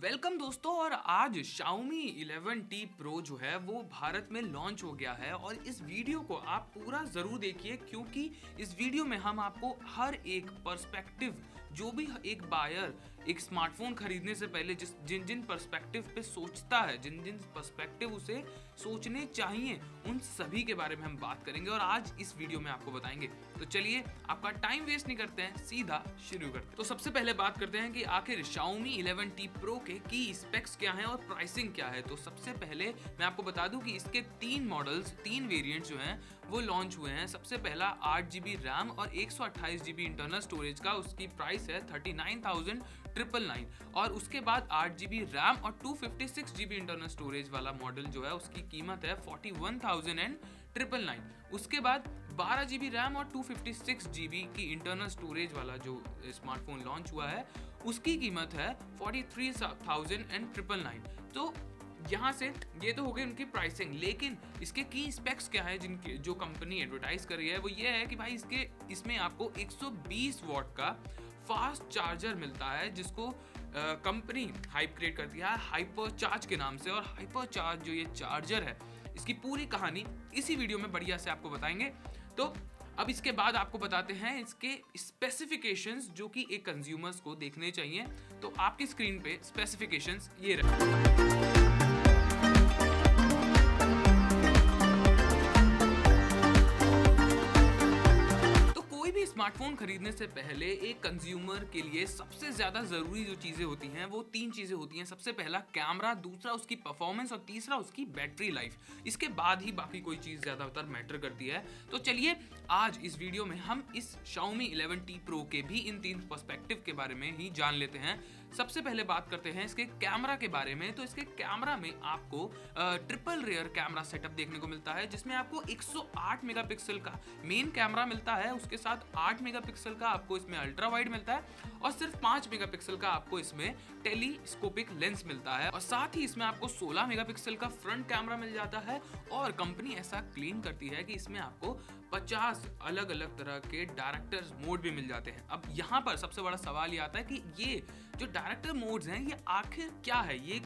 Welcome दोस्तों। और आज Xiaomi 11T Pro जो है वो भारत में लॉन्च हो गया है और इस वीडियो को आप पूरा ज़रूर देखिए क्योंकि इस वीडियो में हम आपको हर एक पर्सपेक्टिव, जो भी एक बायर एक स्मार्टफोन खरीदने से पहले जिन जिन पर्सपेक्टिव पे सोचता है, जिन जिन पर्सपेक्टिव उसे सोचने चाहिए, उन सभी के बारे में हम बात करेंगे और आज इस वीडियो में आपको बताएंगे। तो चलिए आपका टाइम वेस्ट नहीं करते हैं, सीधा शुरू करते हैं। तो सबसे पहले बात करते हैं कि आखिर Xiaomi 11T Pro के की स्पेक्स क्या हैं और प्राइसिंग क्या है। तो सबसे पहले मैं आपको बता दूं कि इसके तीन मॉडल्स, तीन वेरिएंट्स जो हैं वो लॉन्च हुए हैं। सबसे पहला 8GB रैम और 128GB इंटरनल स्टोरेज का, उसकी प्राइस है 39,999 और उसके बाद 8GB रैम और 256GB इंटरनल स्टोरेज वाला मॉडल जो है उसकी कीमत है 41,999। उसके बाद 12GB रैम और 256GB की इंटरनल स्टोरेज वाला जो स्मार्टफोन लॉन्च हुआ है उसकी कीमत है 43,999। तो यहाँ से ये तो हो गई उनकी प्राइसिंग, लेकिन इसके की स्पेक्स क्या है जिनके जो कंपनी एडवर्टाइज कर रही है वो ये है कि भाई इसमें आपको 120 वॉट का फास्ट चार्जर मिलता है जिसको कंपनी हाइप क्रिएट करती है हाइपर चार्ज के नाम से। और हाइपर चार्ज जो ये चार्जर है इसकी पूरी कहानी इसी वीडियो में बढ़िया से आपको बताएंगे। तो अब इसके बाद आपको बताते हैं इसके स्पेसिफिकेशंस जो कि एक कंज्यूमर्स को देखने चाहिए। तो आपकी स्क्रीन पे स्पेसिफिकेशंस ये रहे। स्मार्टफोन खरीदने से पहले एक कंज्यूमर के लिए सबसे ज्यादा जरूरी जो चीजें होती हैं वो तीन चीजें होती हैं। सबसे पहला कैमरा, दूसरा उसकी परफॉर्मेंस और तीसरा उसकी बैटरी लाइफ। इसके बाद ही बाकी कोई चीज ज्यादातर मैटर करती है। तो चलिए आज इस वीडियो में हम इस Xiaomi 11T Pro के भी इन तीन पर्सपेक्टिव के बारे में ही जान लेते हैं। सबसे पहले बात करते हैं इसके कैमरा के बारे में। तो इसके कैमरा में आपको ट्रिपल रेयर कैमरा सेटअप देखने को मिलता है जिसमें आपको 108 मेगापिक्सल का मेन कैमरा मिलता है, उसके साथ 8 मेगापिक्सल का आपको इसमें अल्ट्रा वाइड मिलता है और सिर्फ 5 मेगापिक्सल का आपको इसमें टेलीस्कोपिक लेंस मिलता है और साथ ही इसमें आपको 16 मेगापिक्सल का फ्रंट कैमरा मिल जाता है। और कंपनी ऐसा क्लेम करती है कि इसमें आपको 50 अलग अलग तरह के डायरेक्टर्स मोड भी मिल जाते हैं। अब यहाँ पर सबसे बड़ा सवाल ये आता है कि ये जो डायरेक्टर मोड्स हैं ये आखिर क्या है। ये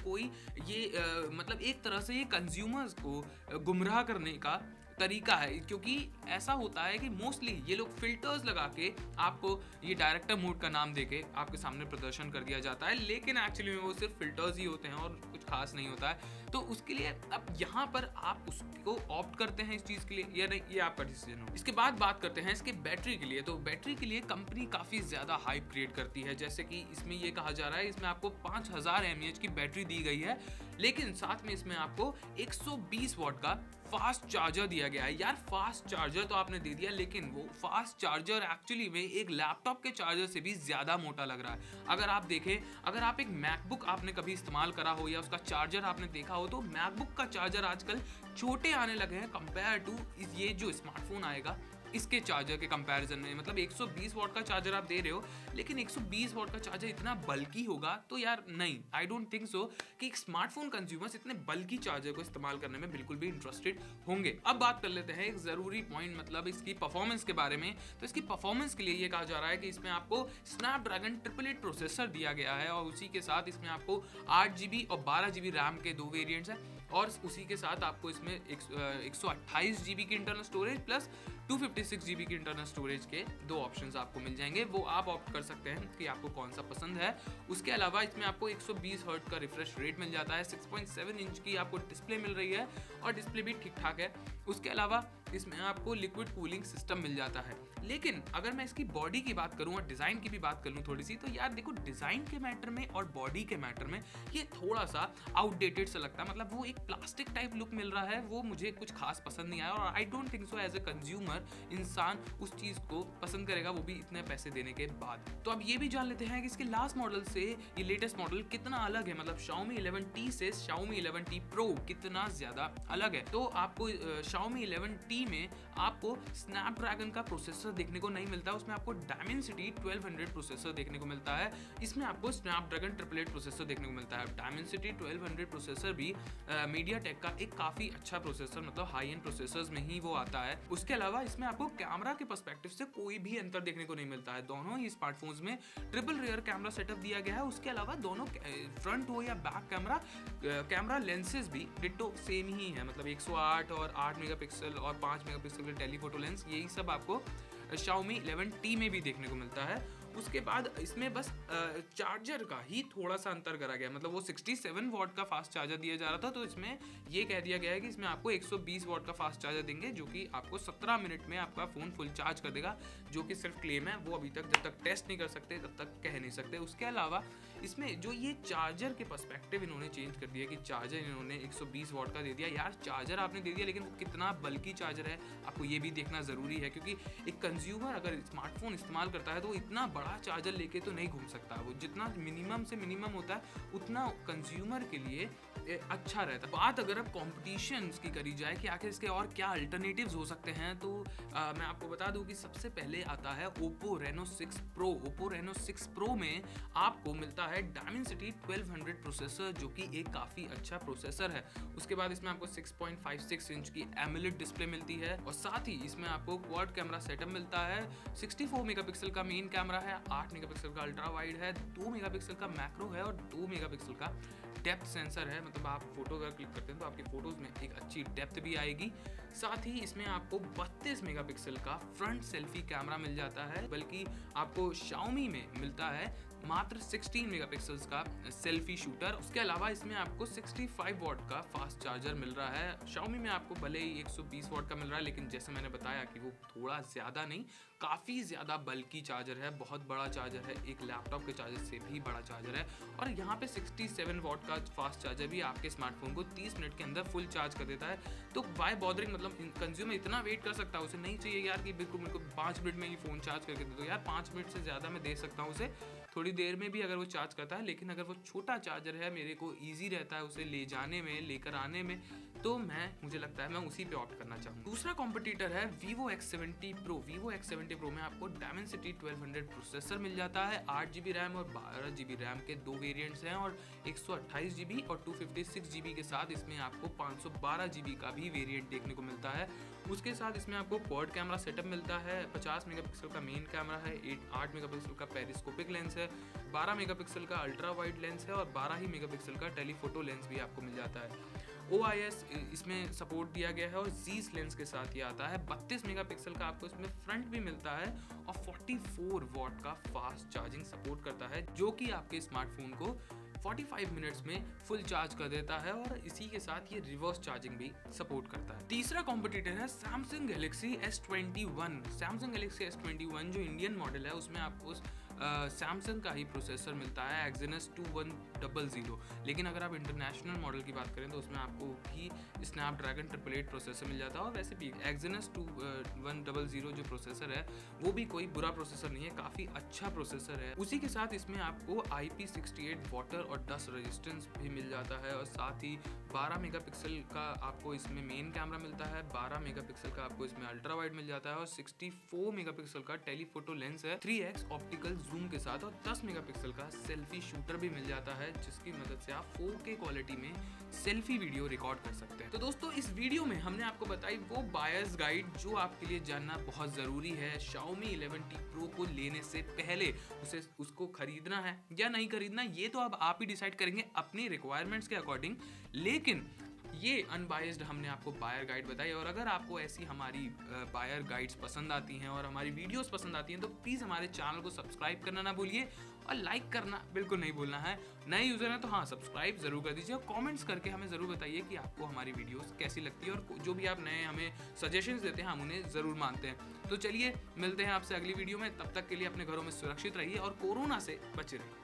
मतलब एक तरह से ये कंज्यूमर्स को गुमराह करने का तरीका है, क्योंकि ऐसा होता है कि मोस्टली ये लोग फिल्टर्स लगा के आपको ये डायरेक्टर मोड का नाम देके आपके सामने प्रदर्शन कर दिया जाता है, लेकिन एक्चुअली में वो सिर्फ फिल्टर्स ही होते हैं और कुछ खास नहीं होता है। तो उसके लिए अब यहाँ पर आप उसको ऑप्ट करते हैं इस चीज़ के लिए या नहीं, ये आपका डिसीजन हो। इसके बाद बात करते हैं इसके बैटरी के लिए। तो बैटरी के लिए कंपनी काफ़ी ज़्यादा हाइप क्रिएट करती है, जैसे कि इसमें ये कहा जा रहा है इसमें आपको 5000 mAh की बैटरी दी गई है, लेकिन साथ में इसमें आपको 120 वॉट का फास्ट चार्जर दिया गया है। यार फास्ट चार्जर तो आपने दे दिया, लेकिन वो फास्ट चार्जर एक्चुअली में एक लैपटॉप के चार्जर से भी ज्यादा मोटा लग रहा है। अगर आप देखें, अगर आप एक मैकबुक आपने कभी इस्तेमाल करा हो या उसका चार्जर आपने देखा हो, तो मैकबुक का चार्जर आजकल छोटे आने लगे हैं कंपेयर टू ये जो स्मार्टफोन आएगा इसके चार्जर के कंपैरिजन में। मतलब 120 वॉट का चार्जर आप दे रहे हो, लेकिन 120 वॉट का चार्जर इतना बल्कि होगा तो यार नहीं, आई डोंट थिंक सो कि स्मार्टफोन कंज्यूमर्स इतने बल्कि चार्जर को इस्तेमाल करने में बिल्कुल भी इंटरेस्टेड होंगे। अब बात कर लेते हैं एक जरूरी पॉइंट, मतलब इसकी परफॉर्मेंस के बारे में। तो इसकी परफॉर्मेंस के लिए ये कहा जा रहा है कि इसमें आपको स्नैपड्रैगन 888 प्रोसेसर दिया गया है और उसी के साथ इसमें आपको 8GB और 12GB रैम के दो वेरिएंट्स हैं और उसी के साथ आपको इसमें 128GB की इंटरनल स्टोरेज प्लस 256GB की इंटरनल स्टोरेज के दो ऑप्शंस आपको मिल जाएंगे। वो आप ऑप्ट कर सकते हैं कि आपको कौन सा पसंद है। उसके अलावा इसमें आपको 120 हर्ट्ज का रिफ्रेश रेट मिल जाता है, 6.7 इंच की आपको डिस्प्ले मिल रही है और डिस्प्ले भी ठीक ठाक है। उसके अलावा इसमें आपको लिक्विड कूलिंग सिस्टम मिल जाता है। लेकिन अगर मैं इसकी बॉडी की बात करूं और डिज़ाइन की भी बात करूं थोड़ी सी, तो यार देखो डिज़ाइन के मैटर में और बॉडी के मैटर में ये थोड़ा सा आउटडेटेड सा लगता है। मतलब वो एक प्लास्टिक टाइप लुक मिल रहा है, वो मुझे कुछ खास पसंद नहीं आया और I don't think so as a consumer इंसान उस चीज़ को पसंद करेगा, वो भी इतने पैसे देने के बाद। तो अब ये भी जान लेते हैं कि इसके लास्ट मॉडल से ये लेटेस्ट मॉडल कितना अलग है। मतलब Xiaomi 11T से Xiaomi 11T Pro कितना ज़्यादा अलग है। तो आपको Xiaomi 11T टी में आपको स्नैपड्रैगन का प्रोसेसर देखने को नहीं मिलता, उसमें आपको डायमेंसिटी 1200 प्रोसेसर देखने को मिलता है। इसमें आपको स्नैपड्रैगन 888 प्रोसेसर देखने को मिलता है। डायमेंसिटी 1200 प्रोसेसर भी मीडियाटेक का एक काफ़ी अच्छा प्रोसेसर, मतलब हाई एंड प्रोसेसर्स में ही वो आता है। उसके अलावा इसमें आपको कैमरा के पर्सपेक्टिव से कोई भी अंतर देखने को नहीं मिलता है। दोनों ही स्मार्टफोन्स में ट्रिपल रियर कैमरा सेटअप दिया गया है। उसके अलावा दोनों फ्रंट हो या बैक कैमरा लेंसेज भी डिट्टो सेम ही है, मतलब 108 और 8 मेगापिक्सल और 5 मेगापिक्सल के टेलीफोटो लेंस, यही सब आपको Xiaomi 11T में भी देखने को मिलता है। उसके बाद इसमें बस चार्जर का ही थोड़ा सा अंतर करा गया, मतलब वो 67 वॉट का फास्ट चार्जर दिया जा रहा था, तो इसमें ये कह दिया गया है कि इसमें आपको 120 वॉट का फास्ट चार्जर देंगे, जो कि आपको 17 मिनट में आपका फ़ोन फुल चार्ज कर देगा, जो कि सिर्फ क्लेम है। वो अभी तक जब तक टेस्ट नहीं कर सकते तब तक कह नहीं सकते। उसके अलावा इसमें जो ये चार्जर के पर्सपेक्टिव इन्होंने चेंज कर दिया कि चार्जर इन्होंने 120 वॉट का दे दिया। यार चार्जर आपने दे दिया, लेकिन वो कितना बल्कि चार्जर है आपको ये भी देखना ज़रूरी है, क्योंकि एक कंज्यूमर अगर स्मार्टफोन इस्तेमाल करता है तो वो इतना बड़ा चार्जर लेके तो नहीं घूम सकता। वो जितना मिनिमम से मिनिमम होता है उतना कंज्यूमर के लिए अच्छा रहता है। बात अगर अब कॉम्पिटिशन्स की करी जाए कि आखिर इसके और क्या अल्टरनेटिव्स हो सकते हैं, तो मैं आपको बता दूं कि सबसे पहले आता है Oppo Reno 6 Pro। Oppo Reno 6 Pro में आपको मिलता है Dimensity 1200 प्रोसेसर, जो कि एक काफ़ी अच्छा प्रोसेसर है। उसके बाद इसमें आपको 6.56 इंच की AMOLED डिस्प्ले मिलती है, और साथ ही इसमें आपको क्वाड कैमरा सेटअप मिलता है। 64 मेगापिक्सल का मेन कैमरा है, 8 मेगापिक्सल का अल्ट्रा वाइड है, 2 मेगापिक्सल का मैक्रो है और 2 मेगापिक्सल का डेप्थ सेंसर है, मतलब आप फोटो अगर क्लिक करते हैं तो आपकी फोटोज में एक अच्छी डेप्थ भी आएगी। साथ ही इसमें आपको 32 मेगापिक्सल का फ्रंट सेल्फी कैमरा मिल जाता है, बल्कि आपको Xiaomi में मिलता है मात्र 16 मेगापिक्सल्स का सेल्फी शूटर। उसके अलावा इसमें आपको 65 वॉट का फास्ट चार्जर मिल रहा है। Xiaomi में आपको भले ही 120 वॉट का मिल रहा है, लेकिन जैसे मैंने बताया कि वो थोड़ा ज़्यादा नहीं, काफ़ी ज़्यादा बल्कि चार्जर है, बहुत बड़ा चार्जर है, एक लैपटॉप के चार्जर से भी बड़ा चार्जर है। और यहाँ पे 67 वॉट का फास्ट चार्जर भी आपके स्मार्टफोन को 30 मिनट के अंदर फुल चार्ज कर देता है। तो वाई बॉदरिंग, मतलब कंज्यूमर इतना वेट कर सकता है, उसे नहीं चाहिए यार कि बिल्कुल मेरे को 5 मिनट में ही फ़ोन चार्ज करके दे दो। यार 5 मिनट से ज़्यादा मैं दे सकता हूँ उसे, थोड़ी देर में भी अगर वो चार्ज करता है, लेकिन अगर वो छोटा चार्जर है, मेरे को ईजी रहता है उसे ले जाने में, लेकर आने में, तो मुझे लगता है मैं उसी पे ऑप्ट करना चाहूँगा। दूसरा कॉम्पिटिटर है Vivo X70 Pro। Vivo X70 Pro में आपको Dimensity 1200 प्रोसेसर मिल जाता है, 8GB रैम और 12GB रैम के 2 वेरिएंट्स हैं, और 128GB और 256GB के साथ इसमें आपको 512GB का भी वेरिएंट देखने को मिलता है। उसके साथ इसमें आपको क्वाड कैमरा सेटअप मिलता है, 50 मेगापिक्सल का मेन कैमरा है, 8 मेगापिक्सल का पेरिस्कोपिक लेंस है, 12 मेगापिक्सल का अल्ट्रा वाइड लेंस है और 12 ही मेगापिक्सल का टेलीफोटो लेंस भी आपको मिल जाता है। OIS इसमें सपोर्ट दिया गया है और Zeiss लेंस के साथ ये आता है। 32 मेगापिक्सल का आपको इसमें फ्रंट भी मिलता है और 44 वॉट का फास्ट चार्जिंग सपोर्ट करता है, जो कि आपके स्मार्टफोन को 45 मिनट्स में फुल चार्ज कर देता है, और इसी के साथ ये रिवर्स चार्जिंग भी सपोर्ट करता है। तीसरा कॉम्पिटिटर है Samsung Galaxy S21। Samsung Galaxy S21 जो इंडियन मॉडल है, उसमें आपको सैमसंग का ही प्रोसेसर मिलता है, Exynos 2100। लेकिन अगर आप इंटरनेशनल मॉडल की बात करें तो उसमें आपको भी स्नैपड्रैगन 888 प्रोसेसर मिल जाता है, और वैसे भी Exynos 2100 जो प्रोसेसर है वो भी कोई बुरा प्रोसेसर नहीं है, काफ़ी अच्छा प्रोसेसर है। उसी के साथ इसमें आपको IP68 वाटर और डस्ट रेजिस्टेंस भी मिल जाता है, और साथ ही 12 मेगापिक्सल का आपको इसमें मेन कैमरा मिलता है, 12 मेगापिक्सल का आपको इसमें अल्ट्रा वाइड मिल जाता है, और 64 मेगापिक्सल का टेलीफोटो लेंस है 3x ऑप्टिकल जूम के साथ, और 10 मेगापिक्सल का सेल्फी शूटर भी मिल जाता है, जिसकी मदद से आप 4K क्वालिटी में सेल्फी वीडियो रिकॉर्ड कर सकते हैं। तो दोस्तों, इस वीडियो में हमने आपको बताई वो बायर्स गाइड जो आपके लिए जानना बहुत ज़रूरी है। Xiaomi 11T Pro को लेने से पहले उसको खरीदना है या नहीं खरीदना, ये तो अब आप ही डिसाइड करेंगे अपनी रिक्वायरमेंट्स के अकॉर्डिंग, लेकिन ये अनबायस्ड हमने आपको बायर गाइड बताई। और अगर आपको ऐसी हमारी बायर गाइड्स पसंद आती हैं और हमारी वीडियोस पसंद आती हैं, तो प्लीज़ हमारे चैनल को सब्सक्राइब करना ना भूलिए, और लाइक करना बिल्कुल नहीं भूलना है। नए यूज़र हैं तो हाँ, सब्सक्राइब ज़रूर कर दीजिए, और कमेंट्स करके हमें ज़रूर बताइए कि आपको हमारी वीडियोस कैसी लगती है, और जो भी आप नए हमें सजेशंस देते हैं हम उन्हें ज़रूर मानते हैं। तो चलिए मिलते हैं आपसे अगली वीडियो में, तब तक के लिए अपने घरों में सुरक्षित रहिए और कोरोना से बचे रहिए।